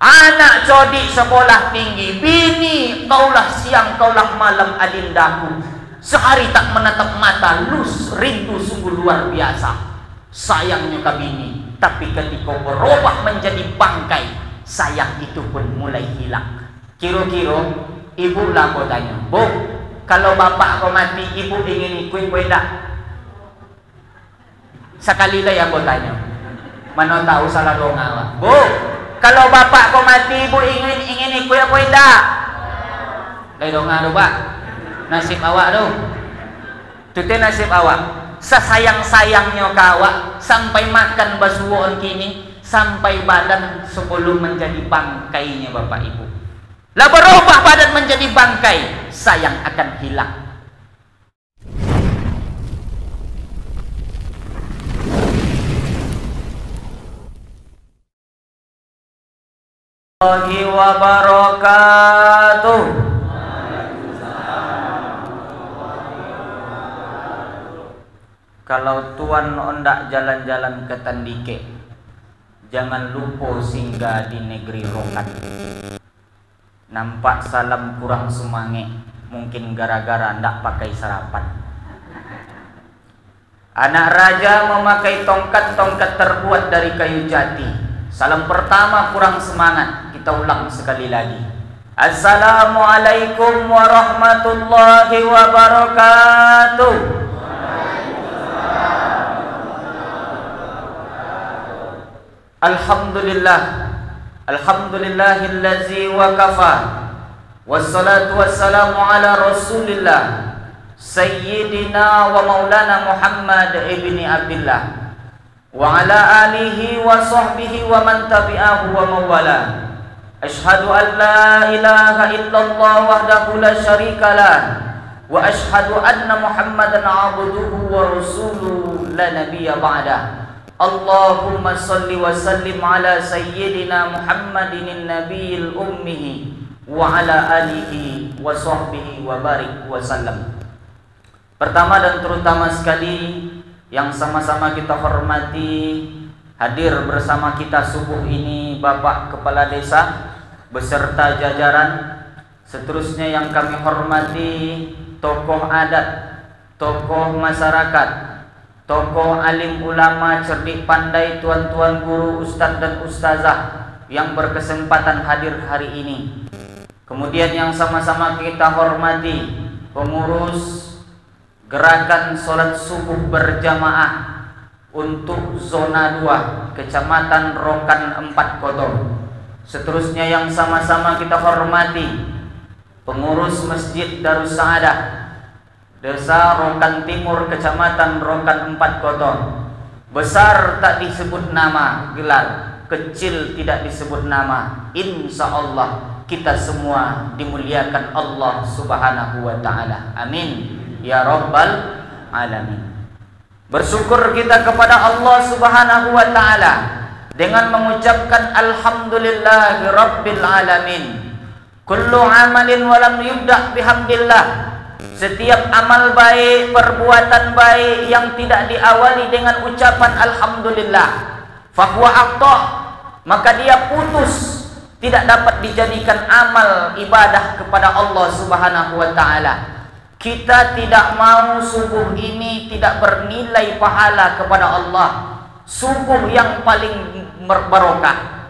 Anak codik sekolah tinggi, bini kaulah siang kaulah malam adindaku, sehari tak menatap mata, lus rindu sungguh luar biasa. Sayangnya ke bini, tapi ketika berubah menjadi bangkai, sayang itu pun mulai hilang. Kira-kira ibu lah kau tanya, Bu, kalau bapak kau mati, ibu ingin ikut kau tak? Sekali lah yang kau tanya, mana tahu salah dong awak. Bu, kalau bapak kau mati, ibu ingin ikut kau tak? Lai dong awak, Pak. Nasib awak tu. Itu nasib awak. Sesayang-sayangnya kawak sampai makan basuhan kini, sampai badan sebelum menjadi bangkainya bapak ibu. Lah berubah badan menjadi bangkai, sayang akan hilang. Warahmatullahi wabarakatuh. Kalau tuan ondak jalan-jalan ke Tandike, jangan lupa singgah di negeri Rokan. Nampak salam kurang semangat, mungkin gara-gara ndak pakai sarapan. Anak raja memakai tongkat-tongkat terbuat dari kayu jati. Salam pertama kurang semangat, kita ulang sekali lagi. Assalamualaikum warahmatullahi wabarakatuh. Alhamdulillah, alhamdulillahillazi wa kafa, wassalatu wassalamu ala rasulillah sayyidina wa maulana Muhammad ibni Abdillah wa ala alihi wa sahbihi wa man tabi'ahu wa mawala. Ashhadu an la ilaha illallah wahdahu la syarika lah, wa ashhadu anna Muhammadan abduhu wa rasuluhu la nabiyya ba'dah. Allahumma salli wa sallim ala sayyidina Muhammadin nabiyil ummihi wa ala alihi wa sahbihi wa barik wa sallam. Pertama dan terutama sekali yang sama-sama kita hormati, hadir bersama kita subuh ini Bapak Kepala Desa beserta jajaran. Seterusnya yang kami hormati tokoh adat, tokoh masyarakat, tokoh alim ulama, cerdik pandai, tuan-tuan guru, ustadz dan ustazah yang berkesempatan hadir hari ini. Kemudian yang sama-sama kita hormati pengurus gerakan sholat subuh berjamaah untuk zona 2 Kecamatan Rokan 4 Kotor. Seterusnya yang sama-sama kita hormati pengurus Masjid Darus Saadah Desa Rokan Timur, Kecamatan Rokan 4 Kotor. Besar tak disebut nama gelar, kecil tidak disebut nama. Insya Allah kita semua dimuliakan Allah Subhanahu wa ta'ala. Amin ya Rabbal Alamin. Bersyukur kita kepada Allah Subhanahu wa ta'ala dengan mengucapkan Alhamdulillahi Rabbil Alamin. Kullu amalin walam yubda' bihamdillah. Setiap amal baik, perbuatan baik yang tidak diawali dengan ucapan Alhamdulillah, fahuwa aqta', maka dia putus, tidak dapat dijadikan amal ibadah kepada Allah Subhanahu wa ta'ala. Kita tidak mau subuh ini tidak bernilai pahala kepada Allah. Subuh yang paling berbarokah,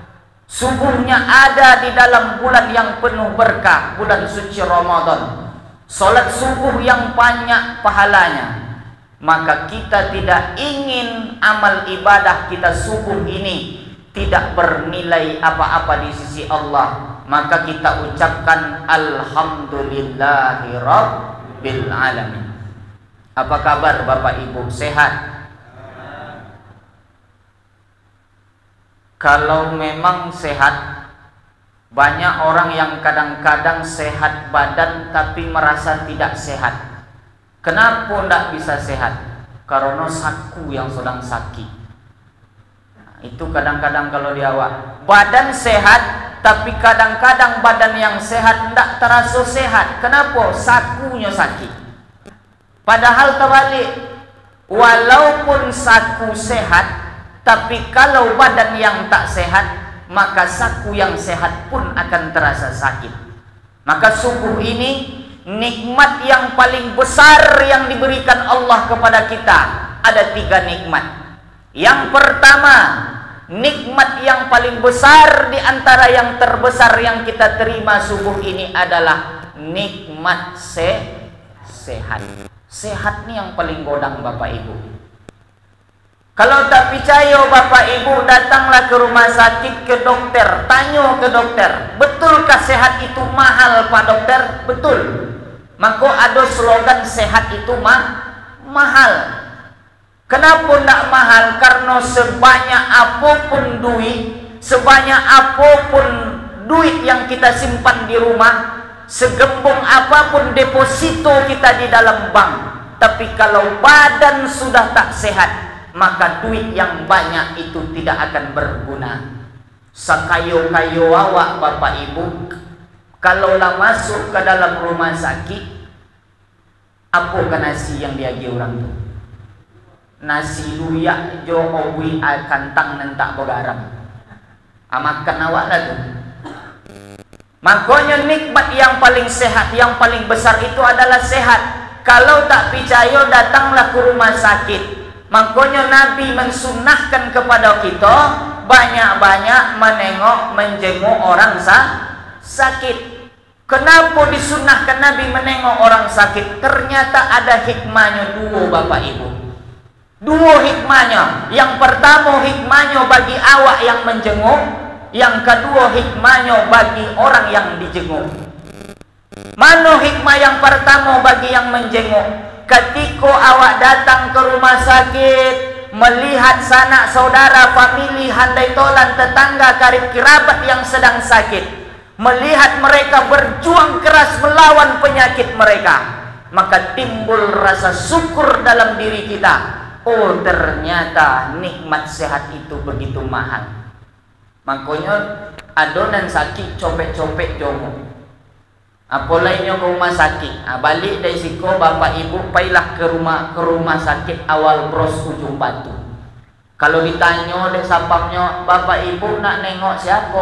subuhnya ada di dalam bulan yang penuh berkah, bulan suci Ramadan. Salat subuh yang banyak pahalanya. Maka kita tidak ingin amal ibadah kita subuh ini tidak bernilai apa-apa di sisi Allah. Maka kita ucapkan Alhamdulillahi Rabbil Alamin. Apa kabar Bapak Ibu? Sehat? Kalau memang sehat, banyak orang yang kadang-kadang sehat badan tapi merasa tidak sehat. Kenapa tidak bisa sehat? Karena saku yang sedang sakit. Itu kadang-kadang kalau di awak badan sehat, tapi kadang-kadang badan yang sehat tidak terasa sehat. Kenapa? Sakunya sakit. Padahal terbalik, walaupun saku sehat, tapi kalau badan yang tak sehat, maka saku yang sehat pun akan terasa sakit. Maka subuh ini nikmat yang paling besar yang diberikan Allah kepada kita. Ada 3 nikmat. Yang pertama, nikmat yang paling besar di antara yang terbesar yang kita terima subuh ini adalah nikmat sehat. Sehat nih yang paling godang Bapak Ibu. Kalau tak percaya Bapak Ibu, datanglah ke rumah sakit, ke dokter, tanya ke dokter, betulkah sehat itu mahal Pak Dokter? Betul. Maka ada slogan sehat itu mahal. Kenapa tidak mahal? Karena sebanyak apapun duit yang kita simpan di rumah, segembung apapun deposito kita di dalam bank, tapi kalau badan sudah tak sehat, maka duit yang banyak itu tidak akan berguna. Sakayo-kayo awak Bapak Ibu, kalaulah masuk ke dalam rumah sakit, apa nasi yang diagi orang tu? Nasi luyak jo owi kantang nentak begaram. Makan awak lah tu. Makanya nikmat yang paling sehat, yang paling besar itu adalah sehat. Kalau tak percaya, datanglah ke rumah sakit. Makanya Nabi mensunnahkan kepada kita banyak-banyak menjenguk orang sakit. Kenapa disunnahkan Nabi menengok orang sakit? Ternyata ada hikmahnya 2 Bapak Ibu. 2 hikmahnya. Yang pertama hikmahnya bagi awak yang menjenguk, yang kedua hikmahnya bagi orang yang dijenguk. Mana hikmah yang pertama bagi yang menjenguk? Ketika awak datang ke rumah sakit, melihat sanak saudara, famili, handai tolan, tetangga, karib kerabat yang sedang sakit, melihat mereka berjuang keras melawan penyakit mereka, maka timbul rasa syukur dalam diri kita. Oh, ternyata nikmat sehat itu begitu mahal. Makanya adonan sakit copek-copek jomo. Apa lainnya ke rumah sakit. Balik dari situ Bapak Ibu pailah ke rumah sakit awal bros ujung batu. Kalau ditanya dek sapamnya, Bapak Ibu nak nengok siapa?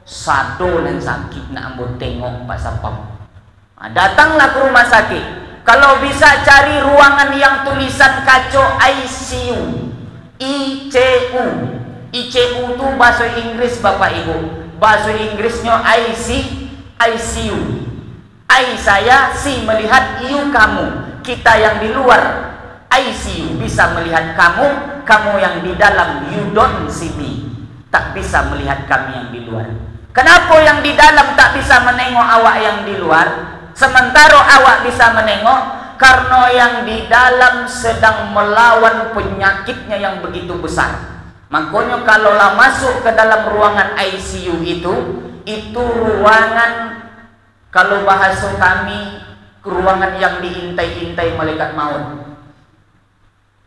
Satu nan sakit nak ambil tengok Pak Sapam. Datanglah ke rumah sakit. Kalau bisa cari ruangan yang tulisan kaca ICU, ICU. ICU itu bahasa Inggris Bapak Ibu. Bahasa Inggrisnya ICU. I saya, si melihat, you kamu. Kita yang di luar ICU bisa melihat kamu, kamu yang di dalam you don't see me. Tak bisa melihat kami yang di luar. Kenapa yang di dalam tak bisa menengok awak yang di luar? Sementara awak bisa menengok, karena yang di dalam sedang melawan penyakitnya yang begitu besar. Makanya kalaulah masuk ke dalam ruangan ICU itu ruangan, kalau bahasa kami, ruangan yang diintai-intai malaikat maut.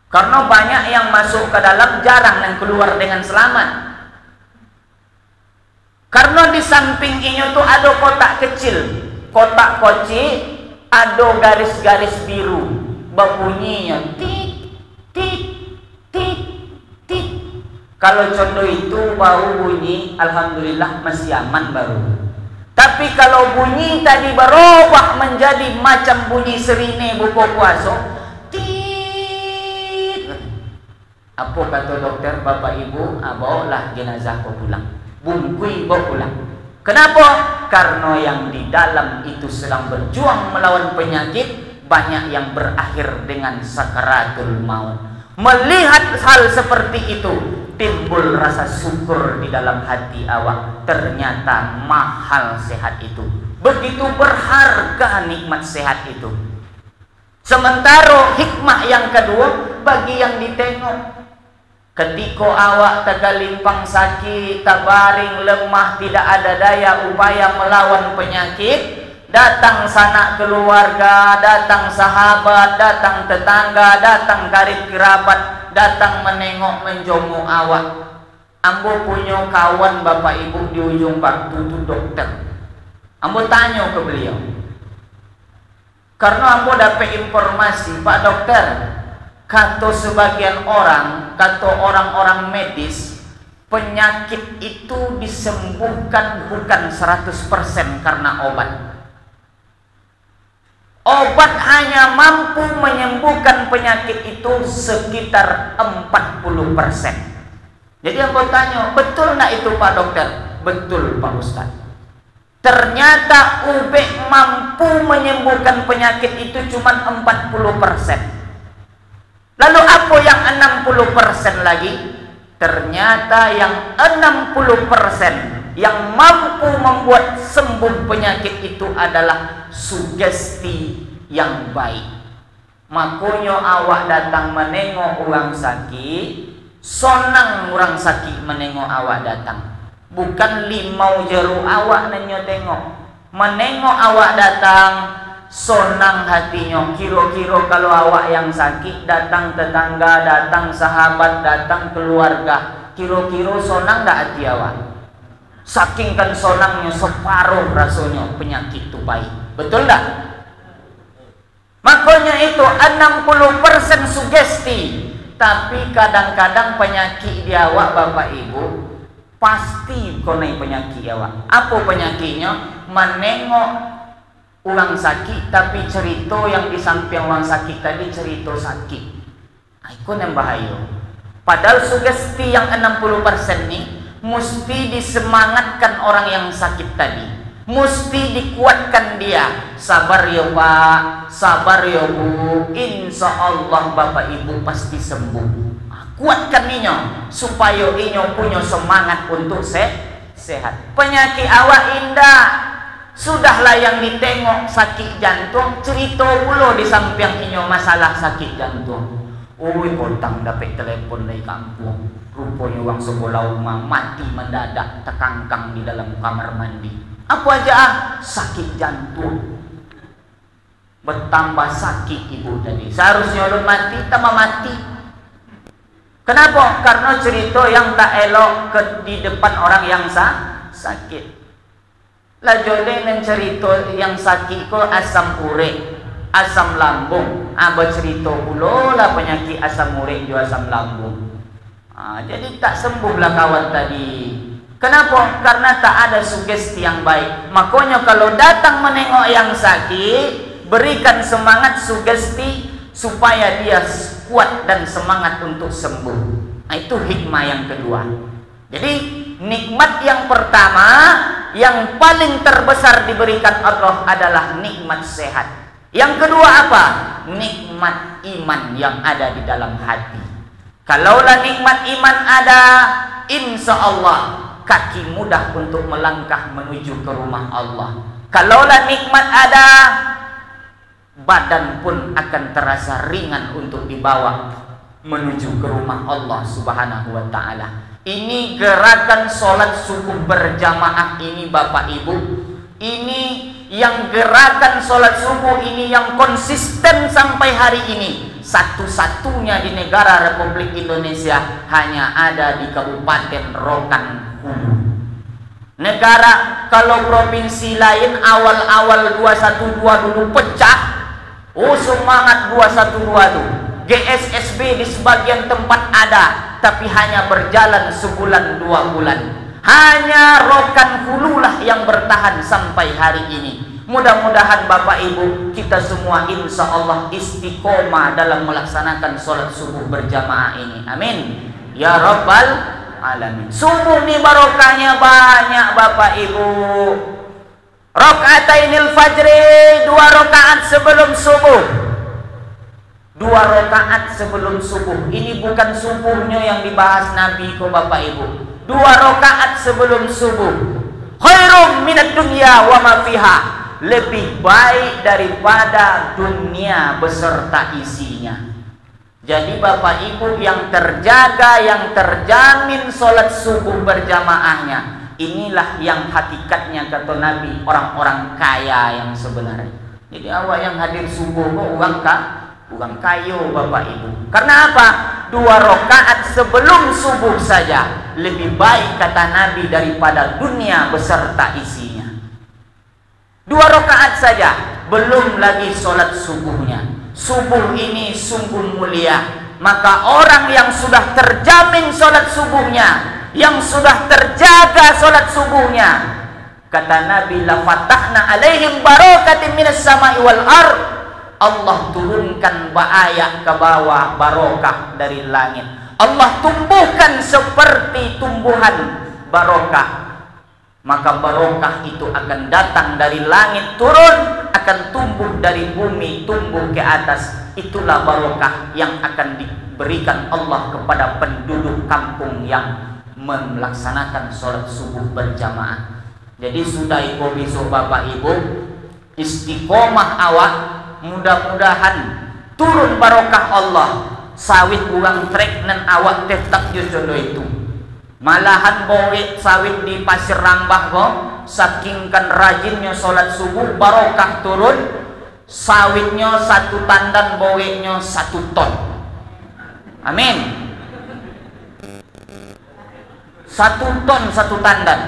Karena banyak yang masuk ke dalam, jarang yang keluar dengan selamat. Karena di samping ini tuh ada kotak kecil. Kotak kecil ada garis-garis biru, berbunyinya tit tit tit tit. Kalau contoh itu baru bunyi, alhamdulillah masih aman baru. Tapi kalau bunyi tadi berubah menjadi macam bunyi serine buka puasa, tit. Apa kata dokter? Bapak Ibu, bawalah jenazah kau pulang, bungkui bawa pulang. Kenapa? Karena yang di dalam itu sedang berjuang melawan penyakit, banyak yang berakhir dengan sakaratul maut. Melihat hal seperti itu, timbul rasa syukur di dalam hati awak. Ternyata mahal sehat itu. Begitu berharga nikmat sehat itu. Sementara hikmah yang kedua bagi yang ditengok. Ketika awak tergelimpang sakit, terbaring lemah, tidak ada daya upaya melawan penyakit, datang sanak keluarga, datang sahabat, datang tetangga, datang karib kerabat, datang menengok menjenguk awak. Ambo punya kawan Bapak Ibu di ujung waktu itu dokter. Ambo tanya ke beliau, karena ambo dapat informasi, Pak Dokter, kata sebagian orang, kata orang-orang medis, penyakit itu disembuhkan bukan 100% karena obat. Obat hanya mampu menyembuhkan penyakit itu sekitar 40%. Jadi yang mau tanya, betul nggak itu Pak Dokter? Betul Pak Ustaz. Ternyata ube mampu menyembuhkan penyakit itu cuma 40%. Lalu apa yang 60% lagi? Ternyata yang 60% yang mampu membuat sembuh penyakit itu adalah sugesti yang baik. Makanya awak datang menengok orang sakit, sonang orang sakit menengok awak datang. Bukan limau jeruk awak nenyo tengok. Menengok awak datang, sonang hatinya. Kira-kira kalau awak yang sakit, datang tetangga, datang sahabat, datang keluarga, kira-kira sonang tak hati awak? Saking kan sonangnya, separuh rasanya penyakit itu baik. Betul tak? Makanya itu 60% sugesti. Tapi kadang-kadang penyakit di awak Bapak Ibu pasti konai penyakit awak. Apa penyakitnya? Menengok orang sakit tapi cerita yang di samping orang sakit tadi cerita sakit. Itu yang bahaya. Padahal sugesti yang 60% ini mesti disemangatkan orang yang sakit tadi, mesti dikuatkan dia. Sabar ya Pak, sabar ya Bu, insya Allah Bapak Ibu pasti sembuh. Kuatkan inyo supaya inyo punya semangat untuk sehat. Penyakit awak indah, sudahlah yang ditengok sakit jantung, cerita pula di samping inyo masalah sakit jantung. Oi potang dapat telepon dari kampung, rupanya orang sebelah rumah mati mendadak terkangkang di dalam kamar mandi. Apa aja sakit jantung. Bertambah sakit ibu tadi. Seharusnya lu mati, tambah mati. Kenapa? Karena cerita yang tak elok di depan orang yang sakit. Lah jole men cerita yang sakit ko asam urat, asam lambung. Aba cerita pula lah penyakit asam urat juga asam lambung. Jadi tak sembuhlah kawan tadi. Kenapa? Karena tak ada sugesti yang baik. Makanya kalau datang menengok yang sakit, berikan semangat sugesti supaya dia kuat dan semangat untuk sembuh. Itu hikmah yang kedua. Jadi nikmat yang pertama yang paling terbesar diberikan Allah adalah nikmat sehat. Yang kedua apa? Nikmat iman yang ada di dalam hati. Kalaulah nikmat iman ada, insya Allah kaki mudah untuk melangkah menuju ke rumah Allah. Kalaulah nikmat ada, badan pun akan terasa ringan untuk dibawa menuju ke rumah Allah Subhanahu wa ta'ala. Ini gerakan sholat subuh berjamaah ini Bapak Ibu, ini yang gerakan sholat subuh ini yang konsisten sampai hari ini. Satu-satunya di negara Republik Indonesia hanya ada di Kabupaten Rokan Hulu. Negara kalau provinsi lain awal-awal 212 dulu pecah. Oh semangat 212 tuh. GSSB di sebagian tempat ada, tapi hanya berjalan sebulan 2 bulan. Hanya Rokan Hulu lah yang bertahan sampai hari ini. Mudah-mudahan Bapak Ibu kita semua insya Allah istiqomah dalam melaksanakan sholat subuh berjamaah ini. Amin ya Rabbal Alamin. Subuh nih barokahnya banyak Bapak Ibu. Rakaatainil fajri, 2 rakaat sebelum subuh. 2 rakaat sebelum subuh. Ini bukan subuhnya yang dibahas Nabi kok Bapak Ibu. 2 rakaat sebelum subuh. Khairum minad dunya wa ma fiha. Lebih baik daripada dunia beserta isinya. Jadi Bapak Ibu yang terjaga, yang terjamin sholat subuh berjamaahnya, inilah yang hakikatnya kata Nabi orang-orang kaya yang sebenarnya. Jadi awak yang hadir subuh kok uang kayu Bapak Ibu. Karena apa? 2 rakaat sebelum subuh saja lebih baik kata Nabi daripada dunia beserta isinya. 2 rakaat saja, belum lagi sholat subuhnya. Subuh ini sungguh mulia. Maka orang yang sudah terjamin sholat subuhnya, yang sudah terjaga salat subuhnya, kata Nabi, la fatahna alaihim barakatin minas sama'i wal ard. Allah turunkan ayat ke bawah barokah dari langit. Allah tumbuhkan seperti tumbuhan barokah. Maka barokah itu akan datang dari langit turun, akan tumbuh dari bumi tumbuh ke atas. Itulah barokah yang akan diberikan Allah kepada penduduk kampung yang melaksanakan sholat subuh berjamaah. Jadi sudah ibu besok Bapak Ibu istiqomah awak, mudah-mudahan turun barokah Allah. Sawit buang trek dan awak tetap jodoh itu. Malahan bowek sawit di Pasir Rambah kok, sakingkan rajinnya sholat subuh, barokah turun. Sawitnya 1 tandan, boweknya 1 ton. Amin. 1 ton 1 tandan.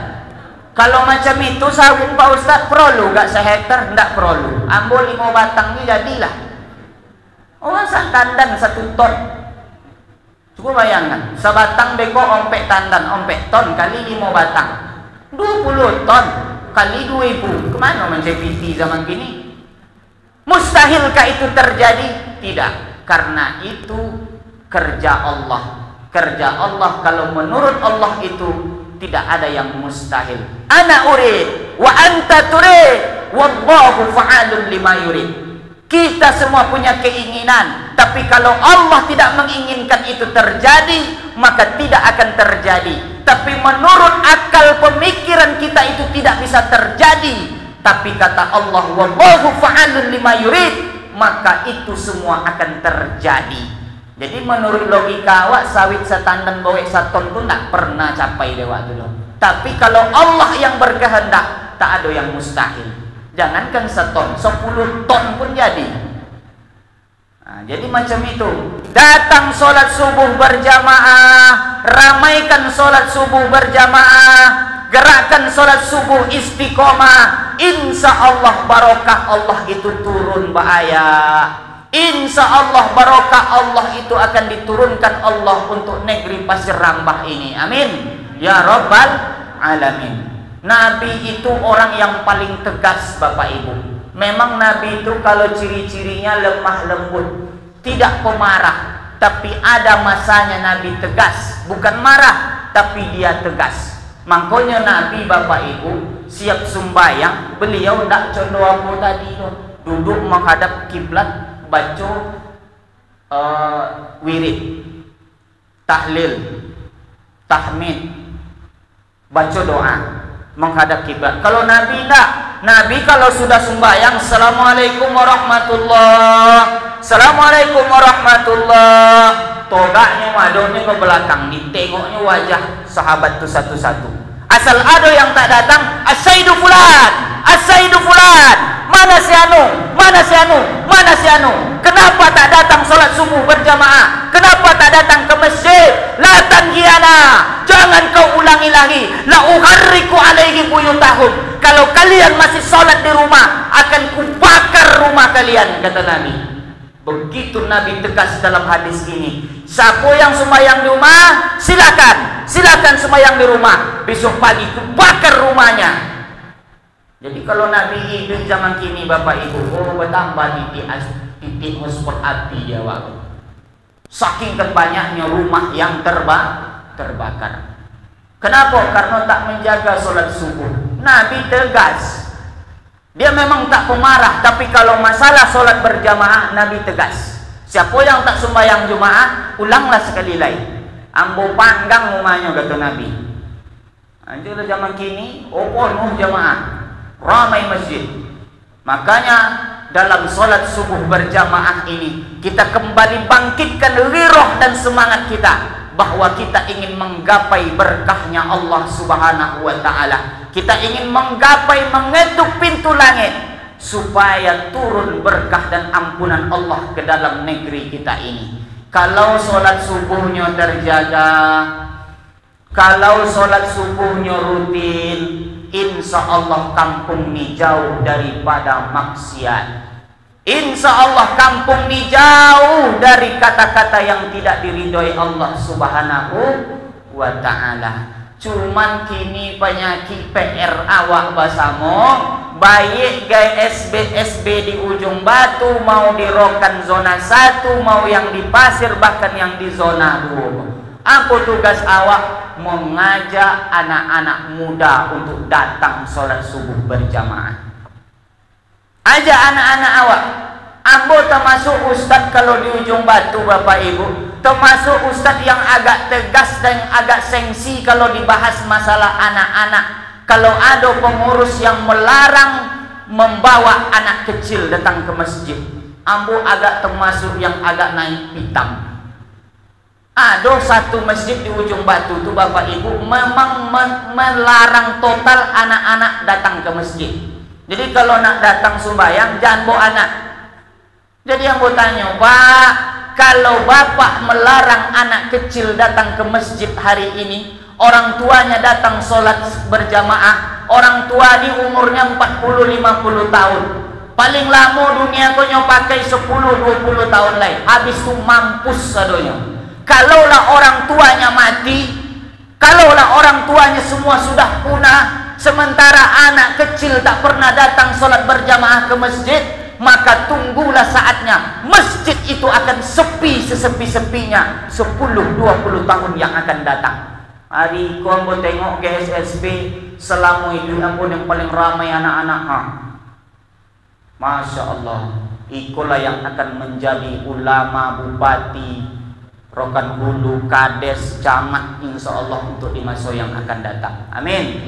Kalau macam itu sawit Pak Ustaz perlu gak sehektar? Ndak perlu. Ambo 5 batang ini jadilah. Oh, 1 tandan 1 ton. Coba bayangkan, sebatang beko ompek tandan, ompek ton kali 5 batang, 20 ton kali 2000. Kemana menjepiti zaman kini? Mustahilkah itu terjadi? Tidak, karena itu kerja Allah. Kerja Allah, kalau menurut Allah itu tidak ada yang mustahil. Ana urid wa anta turid wallahu fa'alun lima yurid. Kita semua punya keinginan, tapi kalau Allah tidak menginginkan itu terjadi, maka tidak akan terjadi. Tapi menurut akal pemikiran kita itu tidak bisa terjadi. Tapi kata Allah, wallahu fa'alun lima yurid, maka itu semua akan terjadi. Jadi menurut logika awak, sawit setandan bawek 1 ton itu tidak pernah capai dewa dulu. Tapi kalau Allah yang berkehendak, tak ada yang mustahil. Jangankan 1 ton, 10 ton pun jadi. Nah, jadi macam itu. Datang sholat subuh berjamaah, ramaikan sholat subuh berjamaah, gerakkan sholat subuh istiqomah. Insya Allah barokah Allah itu turun bahaya. Insya Allah barokah Allah itu akan diturunkan Allah untuk negeri Pasir Rambah ini. Amin ya Rabbal Alamin. Nabi itu orang yang paling tegas Bapak Ibu. Memang Nabi itu kalau ciri-cirinya lemah lembut, tidak pemarah, tapi ada masanya Nabi tegas. Bukan marah, tapi dia tegas. Makanya Nabi Bapak Ibu siap sembahyang, beliau tidak contoh apa tadi, duduk menghadap kiblat, baca wirid, tahlil, tahmid, baca doa menghadap kiblat. Kalau Nabi tidak. Nabi kalau sudah sembahyang, Assalamualaikum warahmatullah, Assalamualaikum warahmatullah, togaknya madonnya ke belakang, ditengoknya wajah sahabat itu satu-satu. Asal ada yang tak datang, As-Sayyidu Fulan, As-Sayyidu Fulan, mana si anu, mana si anu, mana si anu. Kenapa tak datang sholat subuh berjamaah? Kenapa tak datang ke masjid? La tanhiyana, jangan kau ulangi lagi. La uharriku alaihi buyutahum. Kalau kalian masih sholat di rumah, akan kubakar rumah kalian, kata Nabi. Begitu Nabi tegas dalam hadis ini. Siapa yang sembahyang di rumah, silakan, silakan sembahyang di rumah. Besok pagi kubakar rumahnya. Jadi kalau Nabi hidup zaman kini Bapak Ibu, oh bertambah titik hotspot api ya Pak. Saking banyaknya rumah yang terbakar. Kenapa? Karena tak menjaga sholat subuh. Nabi tegas. Dia memang tak pemarah, tapi kalau masalah sholat berjamaah, Nabi tegas. Siapa yang tak sembahyang jemaah, ulanglah sekali lagi. Ambo panggang rumahnya, kata Nabi. Anjir zaman kini, penuh jamaah, ramai masjid. Makanya dalam sholat subuh berjamaah ini, kita kembali bangkitkan giroh dan semangat kita, bahwa kita ingin menggapai berkahnya Allah Subhanahu wa Ta'ala. Kita ingin menggapai, mengetuk pintu langit supaya turun berkah dan ampunan Allah ke dalam negeri kita ini. Kalau sholat subuhnya terjaga, kalau sholat subuhnya rutin, insya Allah kampung ini jauh daripada maksiat. Insya Allah kampung ini jauh dari kata-kata yang tidak diridhoi Allah Subhanahu wa ta'ala. Cuman kini penyakit PR awak basamo baik gay SB di ujung batu, mau di Rokan zona 1, mau yang di Pasir, bahkan yang di zona 2. Apa tugas awak? Mengajak anak-anak muda untuk datang sholat subuh berjamaah. Ajak anak-anak awak. Ambo termasuk ustadz kalau di ujung batu, Bapak Ibu, termasuk ustadz yang agak tegas dan agak sensi kalau dibahas masalah anak-anak. Kalau ada pengurus yang melarang membawa anak kecil datang ke masjid, ambo agak termasuk yang agak naik pitam. Ada satu masjid di ujung batu tuh Bapak Ibu memang melarang total anak-anak datang ke masjid. Jadi kalau nak datang sembahyang jangan bawa anak. Jadi yang mau tanya, Pak, kalau Bapak melarang anak kecil datang ke masjid hari ini, orang tuanya datang sholat berjamaah, orang tua di umurnya 40-50 tahun, paling lama dunia konya pakai 10-20 tahun lain, habis itu mampus sadonya. Kalaulah orang tuanya mati, kalaulah orang tuanya semua sudah punah, sementara anak kecil tak pernah datang sholat berjamaah ke masjid, maka tunggulah saatnya masjid itu akan sepi sesepi-sepinya 10-20 tahun yang akan datang. Hari kau ambo tengok GSSB selama itu ampun yang paling ramai anak-anak. Masya Allah, ikulah yang akan menjadi ulama, bupati, Rokan Hulu, kades, camat, insya Allah untuk di masa yang akan datang. Amin.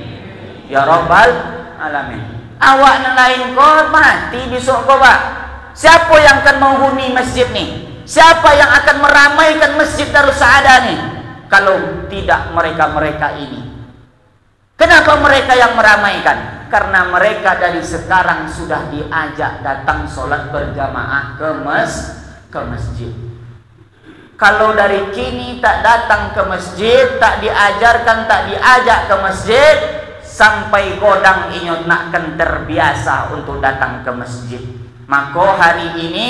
Ya Rabbal Alamin. Awak nelayan kau mati besok kau, Pak. Siapa yang akan menghuni masjid nih? Siapa yang akan meramaikan masjid Darus Saadah nih? Kalau tidak mereka-mereka ini. Kenapa mereka yang meramaikan? Karena mereka dari sekarang sudah diajak datang sholat berjamaah ke masjid. Kalau dari kini tak datang ke masjid, tak diajarkan, tak diajak ke masjid, sampai godang inyot nakkan terbiasa untuk datang ke masjid. Maka hari ini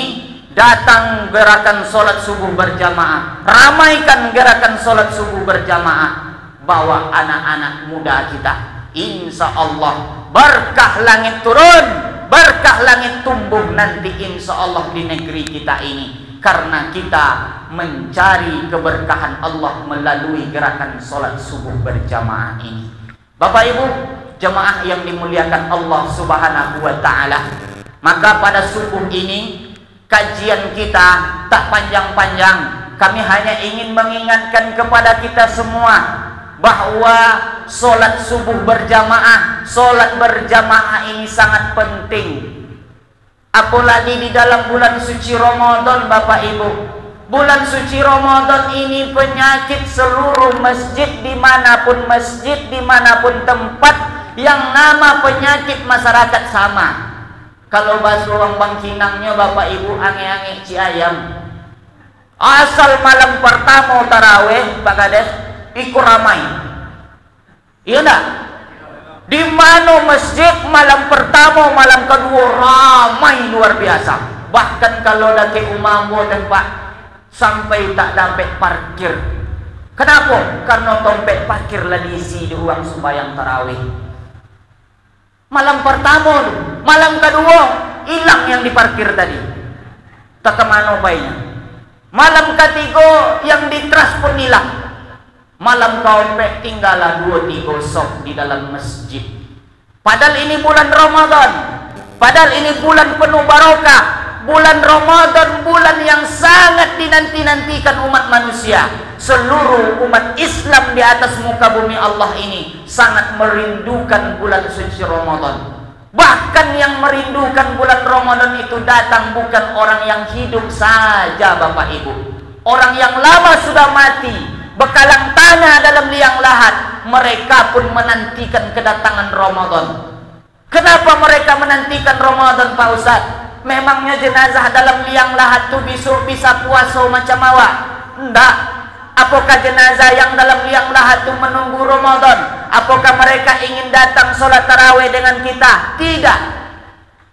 datang gerakan sholat subuh berjamaah, ramaikan gerakan sholat subuh berjamaah, bawa anak-anak muda kita. Insya Allah berkah langit turun, berkah langit tumbuh nanti insya Allah di negeri kita ini. Karena kita mencari keberkahan Allah melalui gerakan sholat subuh berjamaah ini. Bapak Ibu, jemaah yang dimuliakan Allah Subhanahu wa ta'ala, maka pada subuh ini kajian kita tak panjang-panjang. Kami hanya ingin mengingatkan kepada kita semua bahwa sholat subuh berjamaah, sholat berjamaah ini sangat penting. Apalagi di dalam bulan suci Ramadan, Bapak Ibu. Bulan suci Ramadan ini penyakit seluruh masjid dimanapun tempat yang nama penyakit masyarakat sama. Kalau bahasa orang Bangkinangnya Bapak Ibu, ange-ange ci ayam. Asal malam pertama taraweh Pak Kades, ikut ramai. Iya enggak? Di mana masjid malam pertama, malam kedua ramai luar biasa. Bahkan kalau dake umambo dan Pak sampai tak dapat parkir. Kenapa? Karena dompet parkir lah diisi di uang sembahyang tarawih. Malam pertama, malam kedua hilang yang diparkir tadi. Tak kemana baiknya. Malam ketiga yang ditras pun hilang. Malam dompet tinggallah 2-3 sok di dalam masjid. Padahal ini bulan Ramadan, padahal ini bulan penuh barokah, bulan Ramadan, bulan yang sangat dinanti-nantikan umat manusia. Seluruh umat Islam di atas muka bumi Allah ini sangat merindukan bulan suci Ramadan. Bahkan yang merindukan bulan Ramadan itu datang bukan orang yang hidup saja, Bapak Ibu. Orang yang lama sudah mati, bekalang tanah dalam liang lahat, mereka pun menantikan kedatangan Ramadan. Kenapa mereka menantikan Ramadan, Pak Ustaz? Memangnya jenazah dalam liang lahat itu bisa puasa macam awak? Enggak. Apakah jenazah yang dalam liang lahat itu menunggu Ramadan? Apakah mereka ingin datang sholat tarawih dengan kita? Tidak.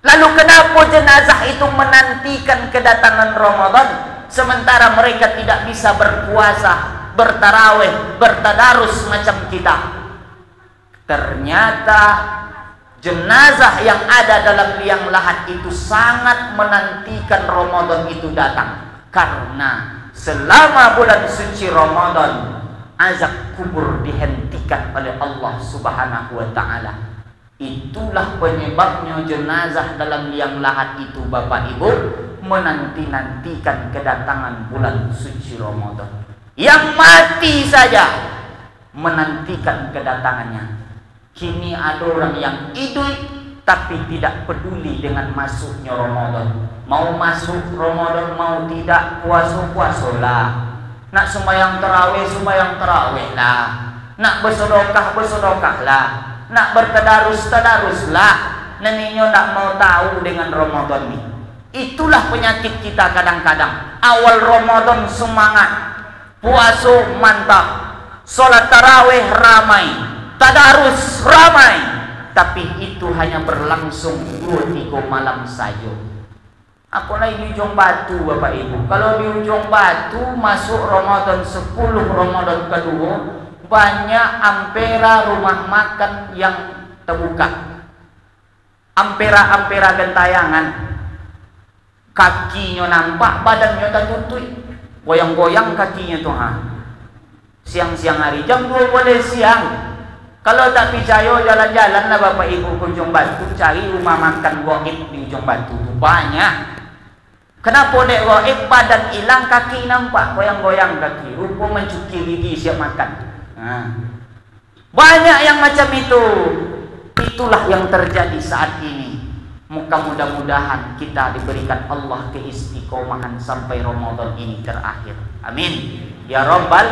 Lalu kenapa jenazah itu menantikan kedatangan Ramadan sementara mereka tidak bisa berpuasa bertarawih, bertadarus macam kita. Ternyata jenazah yang ada dalam liang lahat itu sangat menantikan Ramadan itu datang. Karena selama bulan suci Ramadan, azab kubur dihentikan oleh Allah Subhanahu wa ta'ala. Itulah penyebabnya jenazah dalam liang lahat itu, Bapak Ibu, menanti-nantikan kedatangan bulan suci Ramadan. Yang mati saja menantikan kedatangannya. Kini ada orang yang hidup tapi tidak peduli dengan masuknya Ramadan. Mau masuk Ramadan mau tidak, puasa-puasalah. Nak sembahyang tarawih lah. Nak bersedekah lah. Nak bertadarus lah. Neneknya nak mau tahu dengan Ramadan ini. Itulah penyakit kita kadang-kadang. Awal Ramadan semangat, puasa mantap, sholat tarawih ramai, tadarus ramai, tapi itu hanya berlangsung 2-3 malam saja. Apalagi di ujung batu, Bapak Ibu. Kalau di ujung batu masuk Ramadan 10 Ramadan kedua, banyak ampera rumah makan yang terbuka. Ampera gentayangan. Kakinya nampak, badannya tertutup. Goyang-goyang kakinya tuh. Siang-siang hari, jam 2 boleh siang. Kalau tak percaya, jalan-jalan lah Bapak Ibu ke ujung batu, cari rumah makan goib di ujung batu. Banyak. Kenapa dek goib? Badan hilang, kaki nampak, goyang-goyang kaki. Rupa mencuci gigi siap makan. Banyak yang macam itu. Itulah yang terjadi saat ini. Mudah-mudahan kita diberikan Allah keistiqomahan sampai Ramadan ini terakhir. Amin. Ya Rabbal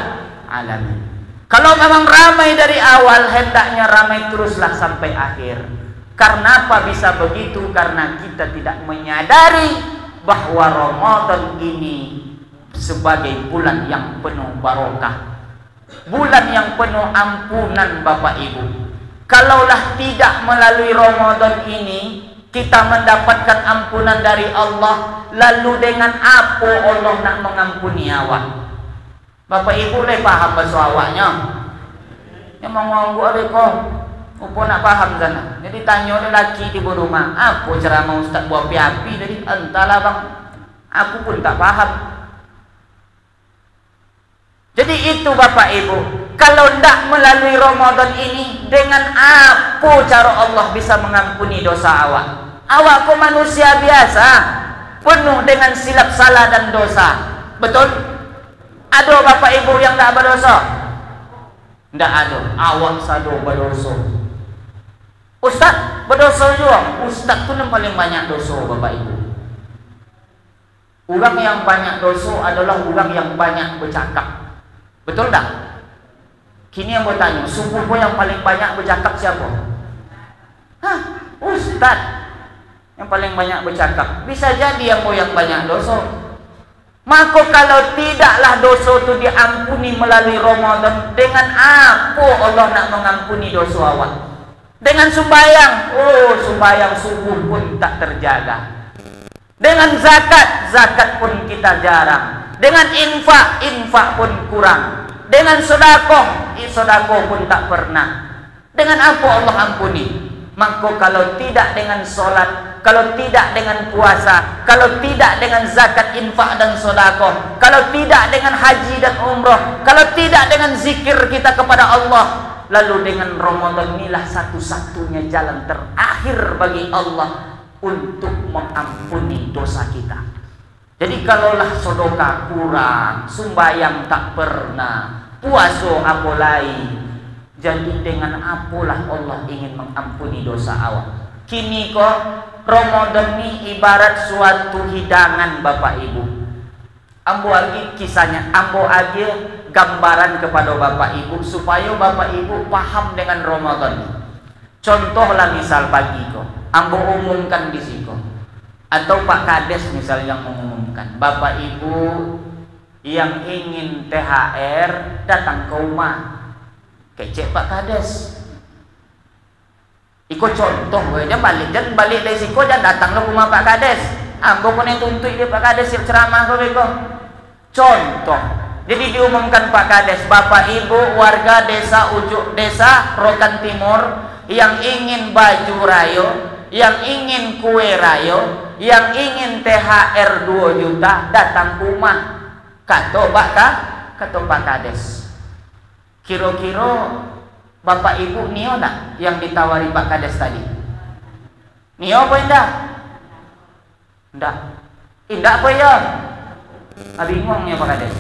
Alamin. Kalau memang ramai dari awal, hendaknya ramai teruslah sampai akhir. Karena apa bisa begitu? Karena kita tidak menyadari bahwa Ramadan ini sebagai bulan yang penuh barokah, bulan yang penuh ampunan, Bapak Ibu. Kalaulah tidak melalui Ramadan ini kita mendapatkan ampunan dari Allah, lalu dengan apa Allah nak mengampuni awak? Bapak Ibu boleh paham bahasa awaknya? Yang mau ngomong kok, apa nak paham sana? Jadi tanya dia laki di rumah, apa ceramah Ustaz buat api-api? Jadi entahlah bang, aku pun tak paham. Jadi itu Bapak Ibu, kalau tidak melalui Ramadan ini, dengan apa cara Allah bisa mengampuni dosa awak? Awak kok manusia biasa, penuh dengan silap salah dan dosa. Betul? Ada Bapak Ibu yang tak berdosa? Tidak ada. Awak sado berdosa. Ustaz berdosa juga. Ustaz tu yang paling banyak dosa, Bapak Ibu. Orang yang banyak dosa adalah orang yang banyak bercakap. Betul tak? Kini yang bertanya, subuh yang paling banyak bercakap siapa? Ustaz yang paling banyak bercakap. Bisa jadi yang banyak dosa. Maka kalau tidaklah dosa itu diampuni melalui Ramadan, dengan apa Allah nak mengampuni dosa awak? Dengan sembahyang, sembahyang subuh pun tak terjaga. Dengan zakat pun kita jarang. Dengan infak pun kurang. Dengan sedekah pun tak pernah. Dengan apa Allah ampuni? Maka kalau tidak dengan solat, kalau tidak dengan puasa, kalau tidak dengan zakat, infak dan sedekah, kalau tidak dengan haji dan umrah, kalau tidak dengan zikir kita kepada Allah, lalu dengan Ramadan inilah satu-satunya jalan terakhir bagi Allah untuk mengampuni dosa kita. Jadi kalaulah sedekah kurang, sembahyang tak pernah, puasa apa lain, jadi dengan apalah Allah ingin mengampuni dosa awak? Kini kok Ramadan ini ibarat suatu hidangan, Bapak Ibu. Ambo lagi kisahnya, ambo lagi gambaran kepada Bapak Ibu supaya Bapak Ibu paham dengan Ramadan ini. Contohlah misal pagi kok, ambo umumkan di sini kok. Atau Pak Kades misal yang mengumumkan, Bapak Ibu yang ingin THR datang ke rumah. Kecek Pak Kades. Ikut contoh aja balik dari siko jangan datang ke rumah Pak Kades. Ambo pun yang tuntut dia Pak Kades siap ceramah kau bego. Contoh, Jadi diumumkan Pak Kades, Bapak Ibu warga desa Ujuk, desa Rokan Timur yang ingin baju rayo, yang ingin kue rayo, yang ingin THR 2 juta datang ke rumah. Kata Pak Kades. Kira-kira Bapak Ibu nio tak yang ditawari Pak Kades tadi? Nio apa indah? Indah. Indah apa ya? Bingung ya Pak Kades.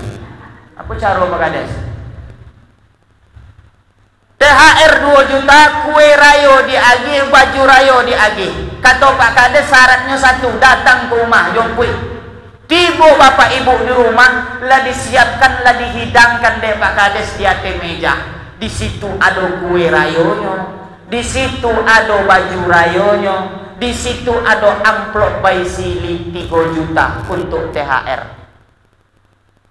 Apa cara Pak Kades? THR 2 juta, kue rayo diagih, baju rayo diagih. Kata Pak Kades syaratnya satu, datang ke rumah jompuy. Tiba Bapak Ibu di rumah, lah disiapkan, lah dihidangkan deh Pak Kades di atas meja. Di situ ada kue rayonya, di situ ada baju rayonya, di situ ada amplop bayi sili 3 juta untuk THR.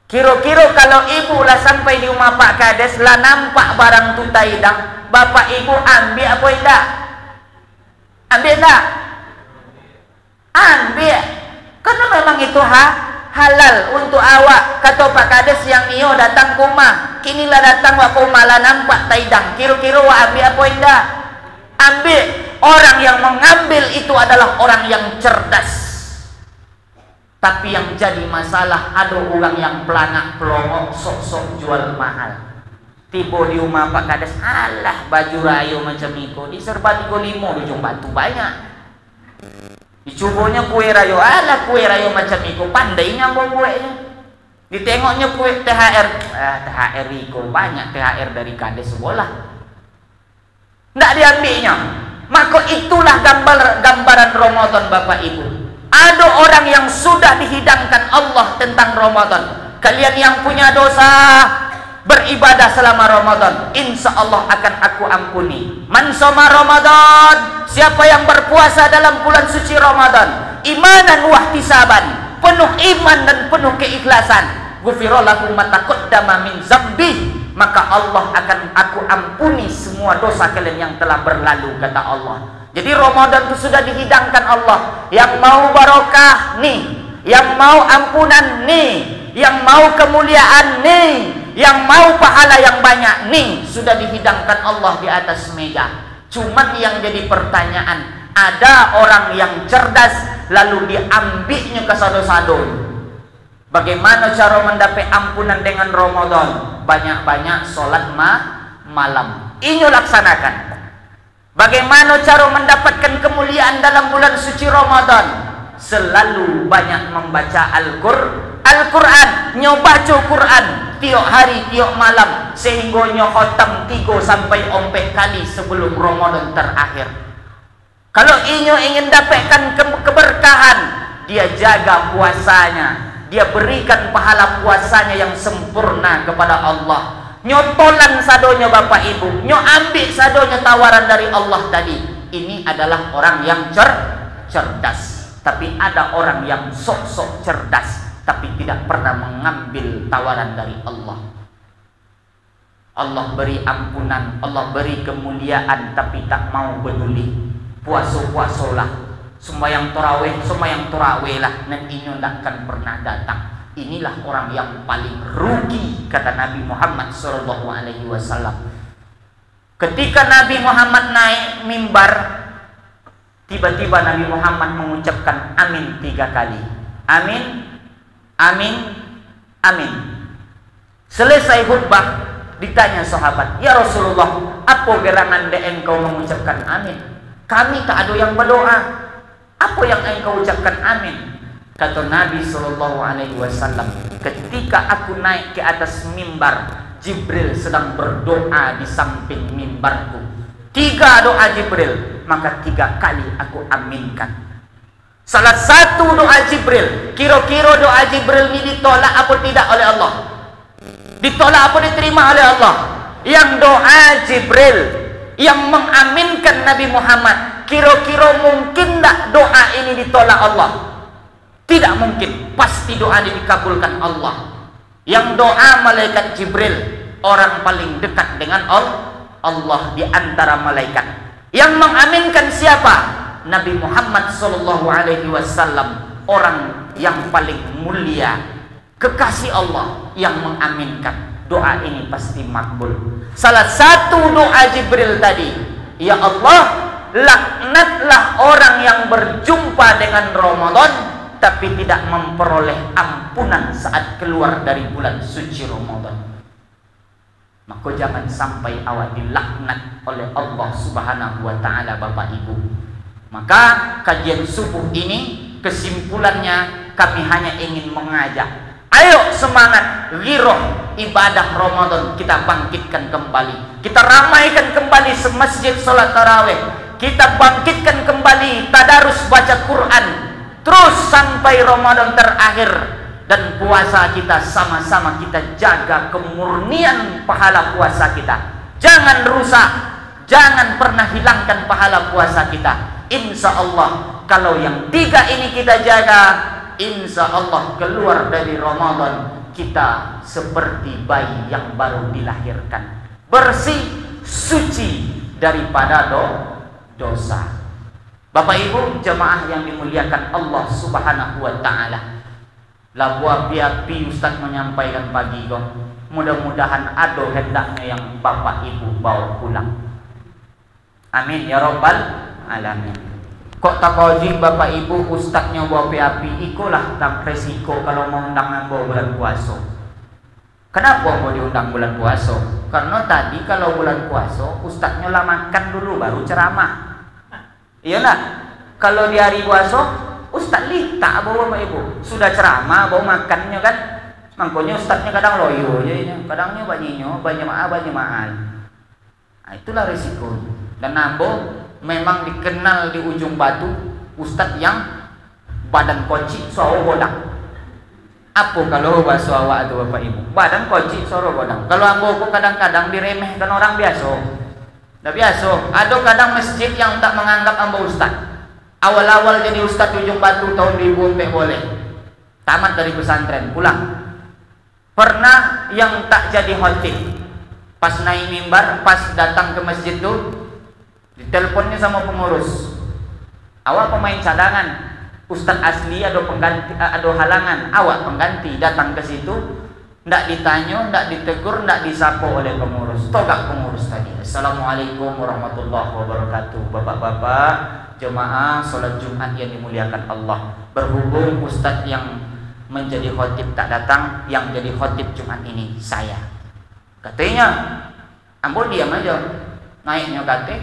Kira-kira kalau ibu lah sampai di rumah Pak Kades lah nampak barang tu taidang, Bapak Ibu ambil apa tidak? Ambil tak? Ambil. Karena memang itu halal untuk awak. Kata Pak Kades yang iyo datang ke rumah, kinilah datang ke rumah lah nampak taidang. Kira-kira awak ambil apa tidak? Ambil. Orang yang mengambil itu adalah orang yang cerdas. Tapi yang jadi masalah ada orang yang pelanak pelongok sok-sok jual mahal. Tiba di rumah Pak Kades, alah baju rayo macam itu di serba 35 di ujung batu banyak. Dicubanya kue rayo, alah kue rayo macam itu pandai nyambung kuenya. Ditengoknya kue THR, THR itu banyak THR dari Kades sekolah. Nggak diambilnya. Maka itulah gambaran Ramadan Bapak Ibu. Ada orang yang sudah dihidangkan Allah tentang Ramadan. Kalian yang punya dosa beribadah selama Ramadan, insya Allah akan aku ampuni. Man soma Ramadan, siapa yang berpuasa dalam bulan suci Ramadan, imanan wahtisaban, penuh iman dan penuh keikhlasan, ghufira lahu ma taqaddama min zambi, maka Allah akan aku ampuni semua dosa kalian yang telah berlalu, kata Allah. Jadi Ramadan itu sudah dihidangkan Allah. Yang mau barokah nih, yang mau ampunan nih, yang mau kemuliaan nih, yang mau pahala yang banyak nih, sudah dihidangkan Allah di atas meja. Cuman yang jadi pertanyaan, ada orang yang cerdas lalu diambilnya ke sado-sado. Bagaimana cara mendapat ampunan dengan Ramadan? Banyak-banyak sholat malam. Ini laksanakan. Bagaimana cara mendapatkan kemuliaan dalam bulan suci Ramadan? Selalu banyak membaca Al-Quran, nyobaca Quran tiap hari, tiap malam, sehingga nyohotam 3 sampai 4 kali sebelum Ramadan terakhir. Kalau inyo ingin dapatkan keberkahan, dia jaga puasanya, dia berikan pahala puasanya yang sempurna kepada Allah. Nyotolan sadonya Bapak Ibu, nyo ambil sadonya tawaran dari Allah tadi. Ini adalah orang yang cerdas. Tapi ada orang yang sok-sok cerdas, tapi tidak pernah mengambil tawaran dari Allah. Allah beri ampunan, Allah beri kemuliaan, tapi tak mau peduli. Puasa-puasolah, sembahyang tarawih lah, dan ini tidak akan pernah datang. Inilah orang yang paling rugi, kata Nabi Muhammad SAW. Ketika Nabi Muhammad naik mimbar, tiba-tiba Nabi Muhammad mengucapkan amin 3 kali. Amin, amin, amin. Selesai khutbah, ditanya sahabat, ya Rasulullah, apa gerangan engkau mengucapkan amin? Kami tak ada yang berdoa. Apa yang engkau ucapkan amin? Kata Nabi SAW, ketika aku naik ke atas mimbar, Jibril sedang berdoa di samping mimbarku. 3 doa Jibril, maka 3 kali aku aminkan. Salah satu doa Jibril, kira-kira doa Jibril ini ditolak apa tidak oleh Allah? Ditolak apa diterima oleh Allah? Yang doa Jibril yang mengaminkan Nabi Muhammad, kira-kira mungkin tak doa ini ditolak Allah? Tidak mungkin, pasti doa ini dikabulkan Allah. Yang doa malaikat Jibril, orang paling dekat dengan Allah di antara malaikat. Yang mengaminkan siapa? Nabi Muhammad SAW, orang yang paling mulia kekasih Allah yang mengaminkan. Doa ini pasti makbul. Salah satu doa Jibril tadi, ya Allah, laknatlah orang yang berjumpa dengan Ramadan tapi tidak memperoleh ampunan saat keluar dari bulan suci Ramadan. Maka jangan sampai awak dilaknat oleh Allah Subhanahu wa taala, Bapak Ibu. Maka kajian subuh ini kesimpulannya kami hanya ingin mengajak, ayo semangat ghiroh ibadah Ramadan kita bangkitkan kembali. Kita ramaikan kembali masjid salat tarawih. Kita bangkitkan kembali tadarus baca Quran terus sampai Ramadan terakhir. Dan puasa kita sama-sama kita jaga kemurnian pahala puasa kita. Jangan rusak, jangan pernah hilangkan pahala puasa kita. Insya Allah kalau yang tiga ini kita jaga, insya Allah keluar dari Ramadan kita seperti bayi yang baru dilahirkan, bersih, suci daripada dosa. Bapak Ibu jemaah yang dimuliakan Allah Subhanahu wa taala, labu api-api Ustaz menyampaikan pagi kok. Mudah-mudahan ada hendaknya yang Bapak Ibu bawa pulang. Amin ya rabbal alamin. Kok tak wajib Bapak Ibu Ustaznya bawa api-api, ikulah tak resiko kalau mau undang bulan puasa. Kenapa mau diundang bulan puasa? Karena tadi kalau bulan puasa Ustaznya lah makan dulu baru ceramah. Iyalah, kalau di hari puasa Ustaz lita bawa Bapak Ibu sudah ceramah bawa makannya kan. Makanya Ustaznya kadang loyo aja, kadangnya banyak mahal. Nah, itulah risiko. Dan Nambo memang dikenal di ujung batu Ustaz yang badan koci suara bodak. Apa kalau bahasa awak itu Bapak Ibu? Badan koci suara bodak. Kalau ambo kadang-kadang diremehkan orang biasa. Dah biasa. Ada kadang masjid yang tak menganggap ambo Ustaz. Awal-awal jadi Ustaz di ujung batu tahun 2004 boleh. Tamat dari pesantren pulang. Pernah yang tak jadi khotib. Pas naik mimbar, pas datang ke masjid tu, diteleponnya sama pengurus. Awak pemain cadangan, Ustaz asli ada pengganti, ada halangan. Awak pengganti datang ke situ, ndak ditanya, ndak ditegur, ndak disapa oleh pengurus. Togak pengurus tadi. Assalamualaikum warahmatullahi wabarakatuh. Bapak-bapak jemaah salat Jumat yang dimuliakan Allah, berhubung Ustaz yang menjadi khotib tak datang, yang jadi khotib Jumat ini saya. Katanya, ambo diam aja, naiknya kate,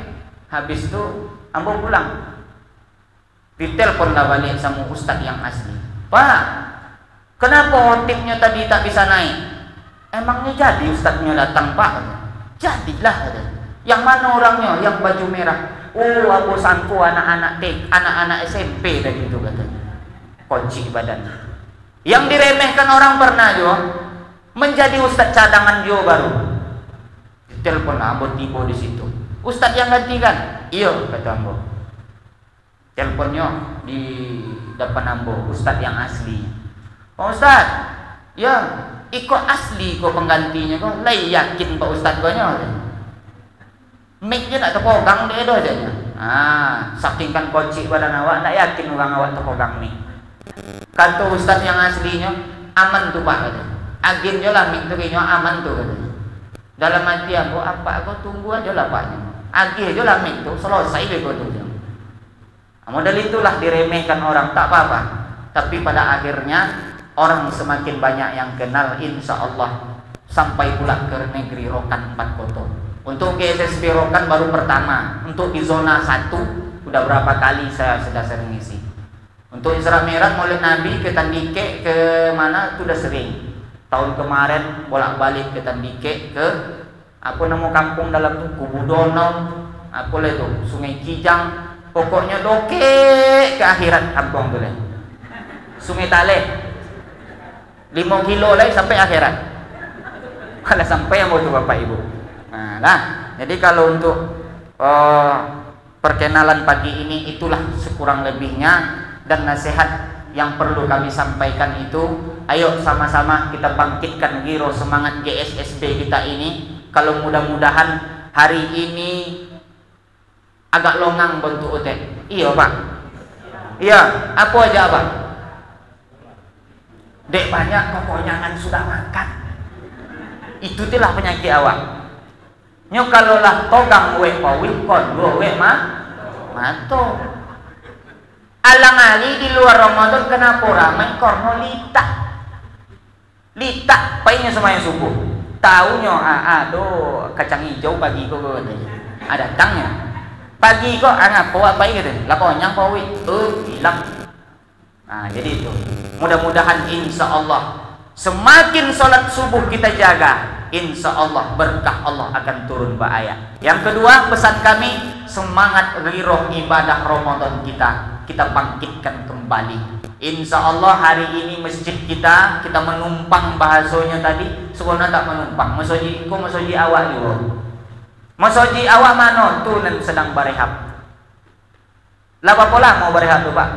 habis itu ambo pulang. Ditelepon lah balik sama Ustaz yang asli. Pak, kenapa khotibnya tadi tak bisa naik? Emangnya jadi Ustaznya datang Pak? Jadilah. Yang mana orangnya? Yang baju merah. Oh, aku sangku anak-anak SMP tadi itu katanya. Kunci badan. Yang diremehkan orang pernah juga menjadi Ustaz cadangan juga baru. Ditelepon ambo tiba di situ. Ustaz yang gantikan? Iya kata ambo. Teleponnya di depan ambo, Ustaz yang asli. Pak Ustaz, ya ikut asli kok penggantinya kok. Lai yakin Pak Ustaz banyak. Mic-nya tak terpegang dia dah aja. Saking kan kocik badan awak, tak yakin orang awak terpegang mic. Kata Ustaz yang aslinya, aman tu Pak kata. Agin je lah mic tu kayaknya aman tu kata. Dalam hati aku, apa aku tunggu aja lah Paknya. Agih je lah mic tu, selesai deh kau tu. Modal itulah diremehkan orang, tak apa-apa. Tapi pada akhirnya orang semakin banyak yang kenal, insya Allah sampai pula ke negeri Rokan 4 Koto. Untuk GSSB Rokan baru pertama. Untuk di zona 1 udah berapa kali saya sudah sering ngisi. Untuk Isra Mi'raj Maulid Nabi ke Tandike ke mana itu udah sering. Tahun kemarin bolak-balik ke Tandike ke apa nama kampung dalam tu Kubudono, apa lah itu Sungai Kijang. Pokoknya doke ke akhirat kampung tu lah. Sungai Taleh 5 kilo lah sampai akhirat. Kalau sampai yang mau tu Bapak Ibu. Nah, jadi kalau untuk perkenalan pagi ini itulah sekurang lebihnya, dan nasihat yang perlu kami sampaikan itu, ayo sama-sama kita bangkitkan giro semangat GSSB kita ini. Kalau mudah-mudahan hari ini agak longang bentuk otek. Iya Pak. Iya, apa aja Pak? Dek banyak pokoknya kan sudah makan. Itu telah penyakit awak. Nyo kalau lah togang we pawil kon go we mato. Alang ali di luar Ramadan kenapa ramai korno lita. Lita painnya semuanya subuh. Tahunya aduh kacang hijau pagi kok ada datangnya. Pagi kok ngapa apa gitu. Lah konyang pawil hilang. Nah, jadi itu. Mudah-mudahan insya Allah semakin sholat subuh kita jaga, insya Allah berkah Allah akan turun bahaya. Yang kedua, pesan kami, semangat riroh ibadah Ramadan kita bangkitkan kembali. Insya Allah hari ini masjid kita menumpang bahasanya tadi, sebenarnya tak menumpang. Masoji awak juga. Masoji awak mana tuh sedang berehab. Lah apa pola mau berehab tuh Pak?